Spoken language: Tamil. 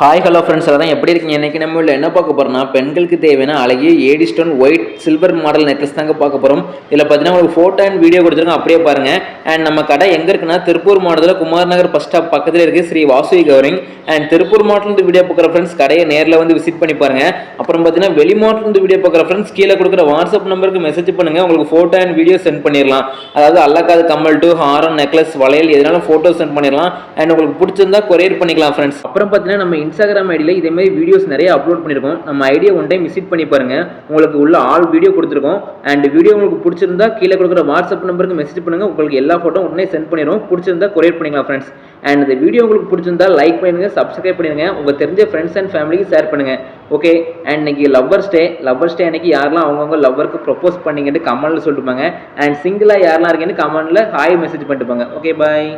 ஹாய் ஹலோ ஃப்ரெண்ட்ஸ், அதான் எப்படி இருக்கீங்க? இன்றைக்கி நம்ம என்ன பார்க்க போகிறோம்னா, பெண்களுக்கு தேவையான அழகிய AD stone white silver model necklace தாங்க பார்க்க போகிறோம். இதில் பார்த்தீங்கன்னா உங்களுக்கு ஃபோட்டோ அண்ட் வீடியோ கொடுத்துருக்கோம், அப்படியே பாருங்கள். அண்ட் நம்ம கடை எங்கே இருக்குன்னா, திருப்பூர் மாவட்டத்தில் குமார் நகர் பஸ் ஸ்டாப் பக்கத்தில் இருக்குது ஸ்ரீ வாசுகி கவரிங். அண்ட் திருப்பூர் மாவட்டத்தில் வீடியோ பார்க்குற ஃப்ரெண்ட்ஸ் கடையை நேரில் வந்து விசிட் பண்ணி பாருங்கள். அப்புறம் பார்த்தீங்கன்னா வெளி மாவட்டத்தில் வீடியோ பார்க்குற ஃப்ரெண்ட்ஸ் கீழே கொடுக்குற வாட்ஸ்அப் நம்பருக்கு மெசேஜ் பண்ணுங்கள், உங்களுக்கு ஃபோட்டோ அண்ட் வீடியோ சென்ட் பண்ணிடலாம். அதாவது அல்லக்காது கம்மல் டு ஹாரம் நெக்லஸ் வளையல் எதனாலும் ஃபோட்டோ சென்ட் பண்ணிடலாம். அண்ட் உங்களுக்கு பிடிச்சிருந்தா கொரியர் பண்ணிக்கலாம் ஃப்ரெண்ட்ஸ். அப்புறம் பார்த்தீங்கன்னா நம்ம இன்ஸ்டாகிராம் ஐடியில் இதே மாதிரி வீடியோஸ் நிறைய அப்லோட் பண்ணியிருக்கோம். நம்ம ஐடியா ஒன் டைம் விசிட் பண்ணி பாருங்க, உங்களுக்கு உள்ள ஆல் வீடியோ கொடுத்துருக்கோம். அண்ட் வீடியோ உங்களுக்கு பிடிச்சிருந்தா கீழே கொடுக்குற வாட்ஸ்அப் நம்பருக்கு மெசேஜ் பண்ணுங்க, உங்களுக்கு எல்லா ஃபோட்டோ உடனே சென்ட் பண்ணிடுவோம். பிடிச்சிருந்தா கொரியர் பண்ணிக்கலாம் ஃப்ரெண்ட்ஸ். அண்ட் இந்த வீடியோ உங்களுக்கு பிடிச்சிருந்தா லைக் பண்ணுங்க, சப்ஸ்கிரைப் பண்ணுங்க, உங்க தெரிஞ்ச ஃப்ரெண்ட்ஸ் அண்ட் ஃபேமிலிக்கு ஷேர் பண்ணுங்க. ஓகே. அண்ட் இன்னைக்கு லவ்வர்ஸ் டே அன்னைக்கு யாரெல்லாம் அவங்கவுங்க லவ்வருக்கு ப்ரொப்போஸ் பண்ணிங்கன்னு கமெண்ட்ல சொல்லிட்டுப்பாங்க. அண்ட் சிங்கிளா யாரெல்லாம் இருக்கீங்கன்னு கமெண்ட்ல ஹாய் மெசேஜ் பண்ணிட்டுப்பாங்க. ஓகே, பாய்.